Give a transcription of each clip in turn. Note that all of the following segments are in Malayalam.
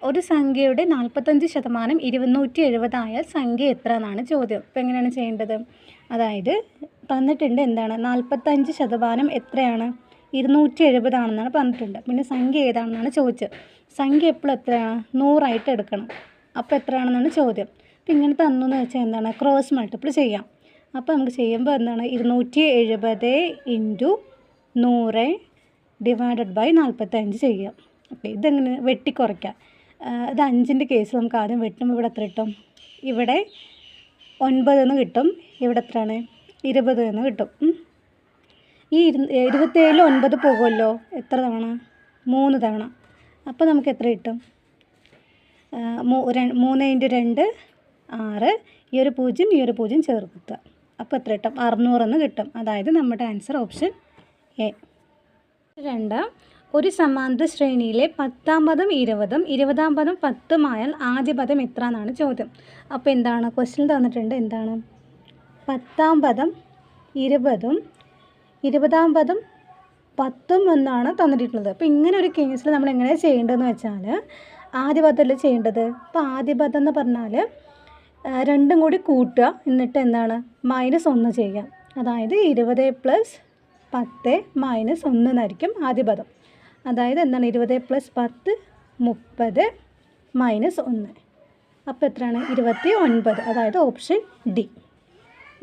ഒരു സംഖ്യയുടെ 45% 270 ആയാൽ സംഖ്യ എത്ര എന്നാണ് ചോദ്യം. അപ്പോൾ എങ്ങനെയാണ് ചെയ്യേണ്ടത്? അതായത് തന്നിട്ടുണ്ട് എന്താണ് 45% എത്രയാണ്? 270 ആണെന്നാണ് പറഞ്ഞിട്ടുണ്ട്. പിന്നെ സംഖ്യ ഏതാണെന്നാണ് ചോദിച്ചത്. സംഖ്യ എപ്പോഴും എത്രയാണ്? 100 എടുക്കണം. അപ്പോൾ എത്രയാണെന്നാണ് ചോദ്യം. അപ്പോൾ ഇങ്ങനെ തന്നെന്ന് വെച്ചാൽ എന്താണ്? ക്രോസ് മൾട്ടിപ്പിൾ ചെയ്യാം. അപ്പോൾ നമുക്ക് ചെയ്യുമ്പോൾ എന്താണ്? 270 × 100 / 45 ചെയ്യാം. ഓക്കെ, ഇതെങ്ങനെ വെട്ടിക്കുറയ്ക്കാം. ഇത് 5ൻ്റെ കേസ് നമുക്ക് ആദ്യം വെട്ടുമ്പോൾ ഇവിടെ എത്ര കിട്ടും? ഇവിടെ 9 എന്ന് കിട്ടും. ഇവിടെ എത്രയാണ്? 20 എന്ന് കിട്ടും. ഈ 27 9 പോകുമല്ലോ. എത്ര തവണ? 3 തവണ. അപ്പോൾ നമുക്ക് എത്ര കിട്ടും? 3 × 2 6. ഈ ഒരു 0 ഈ ഒരു 0 ചേർക്കുക. അപ്പോൾ എത്ര കിട്ടും? 600 എന്ന് കിട്ടും. അതായത് നമ്മുടെ ആൻസർ ഓപ്ഷൻ എ. 2. ഒരു സമാന്തര ശ്രേണിയിലെ 10ാം പദം 20ഉം 20ാം പദം 10ഉം ആയാൽ ആദ്യ പദം എത്ര എന്നാണ് ചോദ്യം. അപ്പോൾ എന്താണ് ക്വസ്റ്റ്യൻ തന്നിട്ടുണ്ട്? എന്താണ് 10ാം പദം 20ഉം 20ാം പദം 10ഉം എന്നാണ് തന്നിട്ടുള്ളത്. അപ്പോൾ ഇങ്ങനെ ഒരു കേസിൽ നമ്മൾ എങ്ങനെയാണ് ചെയ്യേണ്ടതെന്ന് വെച്ചാൽ ആദ്യ പദമല്ലേ ചെയ്യേണ്ടത്. അപ്പോൾ ആദ്യ പദം എന്ന് പറഞ്ഞാൽ രണ്ടും കൂടി കൂട്ടുക, എന്നിട്ട് എന്താണ് -1 ചെയ്യാം. അതായത് 20 + 10 - 1 എന്നായിരിക്കും ആദ്യ പദം. അതായത് എന്താണ് 20 + 10 30 - 1. അപ്പോൾ എത്രയാണ്? 29. അതായത് ഓപ്ഷൻ ഡി.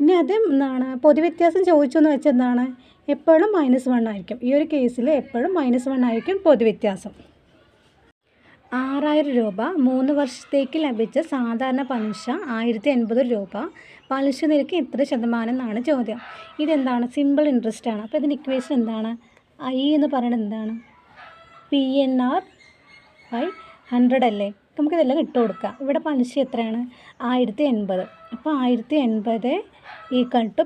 ഇനി അത് എന്താണ് പൊതുവ്യത്യാസം ചോദിച്ചെന്ന് വെച്ചാൽ എന്താണ് എപ്പോഴും -1 ആയിരിക്കും. ഈ ഒരു കേസിൽ എപ്പോഴും -1 ആയിരിക്കും പൊതുവ്യത്യാസം. 6000 രൂപ 3 വർഷത്തേക്ക് ലഭിച്ച സാധാരണ പലിശ 1080 രൂപ. പലിശ നിരക്ക് എത്ര ശതമാനം എന്നാണ് ചോദ്യം. ഇതെന്താണ്? സിമ്പിൾ ഇൻട്രസ്റ്റ് ആണ്. അപ്പോൾ ഇതിൻ്റെ ഇക്വേഷൻ എന്താണ്? I എന്ന് പറയുന്നത് എന്താണ്? PNR/100 അല്ലേ. നമുക്കിതെല്ലാം ഇട്ട് കൊടുക്കാം. ഇവിടെ പലിശ എത്രയാണ്? 1080. അപ്പോൾ 1080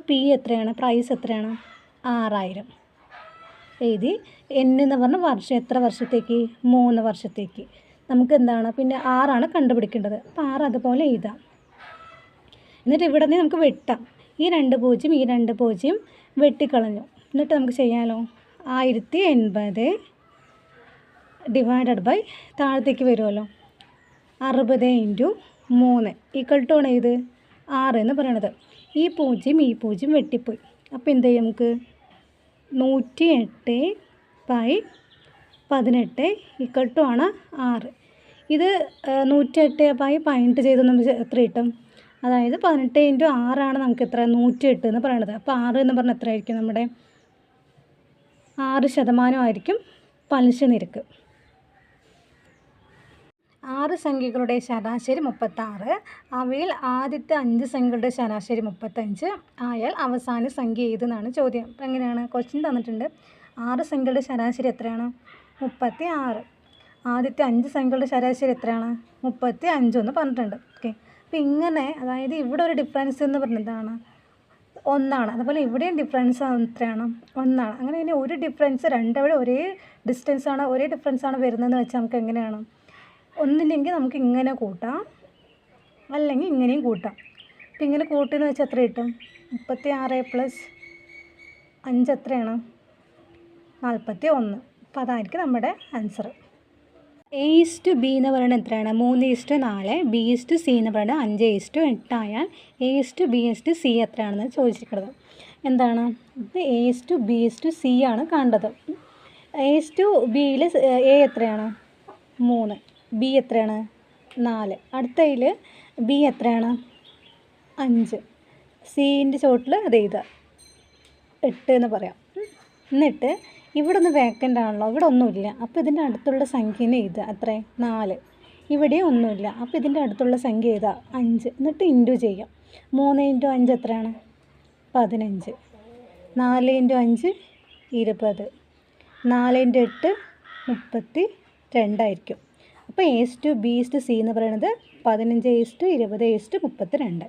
= P എത്രയാണ്? പ്രൈസ് എത്രയാണ്? 6000 എഴുതി. N എന്ന് പറഞ്ഞ വർഷം, എത്ര വർഷത്തേക്ക്? 3 വർഷത്തേക്ക്. നമുക്ക് എന്താണ് പിന്നെ 6 ആണ് കണ്ടുപിടിക്കേണ്ടത്. അപ്പോൾ 6 അതുപോലെ എഴുതാം. എന്നിട്ട് ഇവിടെ നിന്ന് നമുക്ക് വെട്ടാം. ഈ 2 0 ഈ 2 0 വെട്ടിക്കളഞ്ഞു. എന്നിട്ട് നമുക്ക് ചെയ്യാമല്ലോ. 1080 / താഴത്തേക്ക് വരുമല്ലോ 60 × 3 = ഇത് 6 എന്ന് പറയണത്. ഈ 0 ഈ 0 വെട്ടിപ്പോയി. അപ്പോൾ എന്ത് ചെയ്യും? നമുക്ക് 108/18 = 6. ഇത് 108/18 ചെയ്ത് നമുക്ക് എത്ര കിട്ടും? അതായത് 18 × 6 ആണ് നമുക്ക് എത്ര? 108 എന്ന് പറയണത്. അപ്പോൾ 6 എന്ന് പറഞ്ഞാൽ എത്ര ആയിരിക്കും? നമ്മുടെ 6% ആയിരിക്കും പലിശ നിരക്ക്. 6 സംഖ്യകളുടെ ശരാശരി 36. അവയിൽ ആദ്യത്തെ 5 സംഖ്യകളുടെ ശരാശരി 35 ആയാൽ അവസാന സംഖ്യ ഏതെന്നാണ് ചോദ്യം. അപ്പോൾ എങ്ങനെയാണ് ക്വസ്റ്റ്യൻ തന്നിട്ടുണ്ട്? 6 സംഖ്യകളുടെ ശരാശരി എത്രയാണ്? 36. ആദ്യത്തെ 5 സംഖ്യകളുടെ ശരാശരി എത്രയാണ്? 35 എന്ന് പറഞ്ഞിട്ടുണ്ട്. ഓക്കെ, അപ്പോൾ ഇങ്ങനെ അതായത് ഇവിടെ ഒരു ഡിഫറൻസ് എന്ന് പറഞ്ഞതാണ് 1 ആണ്. അതുപോലെ ഇവിടെയും ഡിഫറൻസ് എത്രയാണ്? 1 ആണ്. അങ്ങനെ ഇനി ഒരു ഡിഫറൻസ് രണ്ടവിടെ ഒരേ ഡിസ്റ്റൻസാണ്, ഒരേ ഡിഫറൻസാണ് വരുന്നതെന്ന് വെച്ചാൽ നമുക്ക് എങ്ങനെയാണ്? ഒന്നില്ലെങ്കിൽ നമുക്ക് ഇങ്ങനെ കൂട്ടാം, അല്ലെങ്കിൽ ഇങ്ങനെയും കൂട്ടാം. അപ്പോൾ ഇങ്ങനെ കൂട്ടിയെന്ന് വെച്ചാൽ എത്ര കിട്ടും? 36 + 5 എത്രയാണ്? 41. അപ്പോൾ അതായിരിക്കും നമ്മുടെ ആൻസർ. A/B എന്ന് പറയുന്നത് എത്രയാണ്? 3:4. B/C എന്ന് പറയുന്നത് 5:8 ആയാൽ A/B/C എത്രയാണെന്ന് ചോദിച്ചിരിക്കുന്നത്. എന്താണ്? ഇത് A/B/C ആണ് കണ്ടത്. A/Bയിൽ A എത്രയാണ്? 3. B എത്രയാണ്? 4. അടുത്തതിൽ B എത്രയാണ്? 5. Cൻ്റെ ചോട്ടിൽ അത് എഴുതുക 8 എന്ന് പറയാം. എന്നിട്ട് ഇവിടെ ഒന്ന് വേക്കൻ്റ് ആണല്ലോ, ഇവിടെ ഒന്നുമില്ല. അപ്പോൾ ഇതിൻ്റെ അടുത്തുള്ള സംഖ്യനെ എഴുതുക. എത്ര? 4. ഇവിടെ ഒന്നുമില്ല. അപ്പോൾ ഇതിൻ്റെ അടുത്തുള്ള സംഖ്യ എഴുതുക 5. എന്നിട്ട് ഇൻറ്റു ചെയ്യാം. 3 × 5 എത്രയാണ്? 15. 4 × 5 20. 4 × 8 32 ആയിരിക്കും. അപ്പോൾ A/B/C എന്ന് പറയുന്നത് 15:20:32.